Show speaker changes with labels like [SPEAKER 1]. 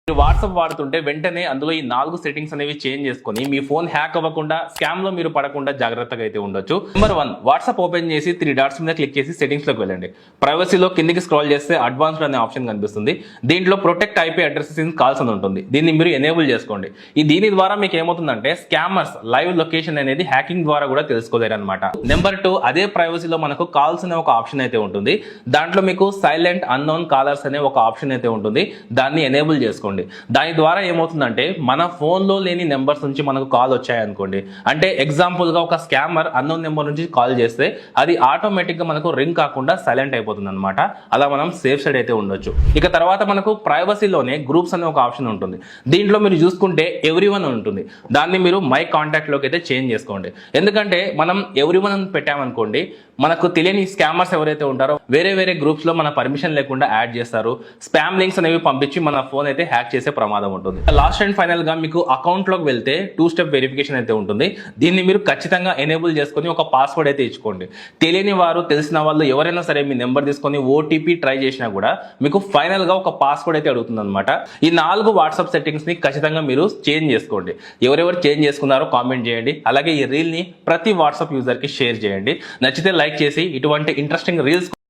[SPEAKER 1] మీరు వాట్సాప్ వాడుతుంటే వెంటనే అందులో ఈ 4 సెట్టింగ్స్ అనేవి చేంజ్ చేసుకొని మీ ఫోన్ హ్యాక్ అవ్వకుండా స్కామ్ లో మీరు పడకుండా జాగ్రత్తగా అయితే ఉండొచ్చు. నెంబర్ 1, వాట్సాప్ ఓపెన్ చేసి 3 డాట్స్ మీద క్లిక్ చేసి సెట్టింగ్స్ లోకి వెళ్ళండి. ప్రైవసీలో కిందికి స్క్రాల్ చేస్తే అడ్వాన్స్డ్ అనే ఆప్షన్ కనిపిస్తుంది. దీంట్లో protect IP addresses in calls అని ఉంటుంది. దీన్ని మీరు ఎనేబుల్ చేసుకోండి. దీని ద్వారా మీకు ఏమవుతుందంటే స్కామర్స్ లైవ్ లొకేషన్ అనేది హ్యాకింగ్ ద్వారా కూడా తెలుసుకోలేరు అనమాట. నెంబర్ 2, అదే ప్రైవసీలో మనకు కాల్స్ అనే ఒక ఆప్షన్ అయితే ఉంటుంది. దాంట్లో మీకు సైలెంట్ అన్నోన్ కాలర్స్ అనే ఒక ఆప్షన్ అయితే ఉంటుంది. దాన్ని ఎనేబుల్ చేసుకోండి. దాని ద్వారా ఏమవుతుందంటే మన ఫోన్ లో లేని నెంబర్స్ నుంచి మనకు కాల్ వచ్చాయనుకోండి, అంటే ఎగ్జాంపుల్ గా ఒక స్కామర్ అన్నోన్ నెంబర్ నుంచి కాల్ చేస్తే అది ఆటోమేటిక్ గా మనకు రింగ్ కాకుండా సైలెంట్ అయిపోతుంది అనమాట. అలా మనం సేఫ్ సైడ్ అయితే ఉండొచ్చు. ఇక తర్వాత మనకు ప్రైవసీలోనే గ్రూప్స్ అనే ఒక ఆప్షన్ ఉంటుంది. దీంట్లో మీరు చూసుకుంటే ఎవ్రీవన్ ఉంటుంది. దాన్ని మీరు మై కాంటాక్ట్ లోకి అయితే చేంజ్ చేసుకోండి. ఎందుకంటే మనం ఎవ్రీవన్ పెట్టామనుకోండి, మనకు తెలియని స్కామర్స్ ఎవరైతే ఉంటారో వేరే వేరే గ్రూప్స్ లో మన పర్మిషన్ లేకుండా యాడ్ చేస్తారు. స్పామ్ లింక్స్ అనేవి పంపించి మన ఫోన్ అయితే హ్యాక్ చేసే ప్రమాదం ఉంటుంది. లాస్ట్ అండ్ ఫైనల్ గా మీకు అకౌంట్ లోకి వెళ్తే 2 స్టెప్ వెరిఫికేషన్ అయితే ఉంటుంది. దీన్ని మీరు ఖచ్చితంగా ఎనేబుల్ చేసుకొని ఒక పాస్వర్డ్ అయితే ఇచ్చుకోండి. తెలియని వారు తెలిసిన వాళ్ళు ఎవరైనా సరే మీ నెంబర్ తీసుకొని ఓటీపీ ట్రై చేసినా కూడా మీకు ఫైనల్ గా ఒక పాస్వర్డ్ అయితే అడుగుతుంది అనమాట. ఈ 4 వాట్సాప్ సెట్టింగ్స్ ని ఖచ్చితంగా మీరు చేంజ్ చేసుకోండి. ఎవరెవరు చేంజ్ చేసుకున్నారో కామెంట్ చేయండి. అలాగే ఈ రీల్ ని ప్రతి వాట్సాప్ యూజర్ కి షేర్ చేయండి. నచ్చితే లైక్ చేసి ఇటువంటి ఇంట్రెస్టింగ్ రీల్స్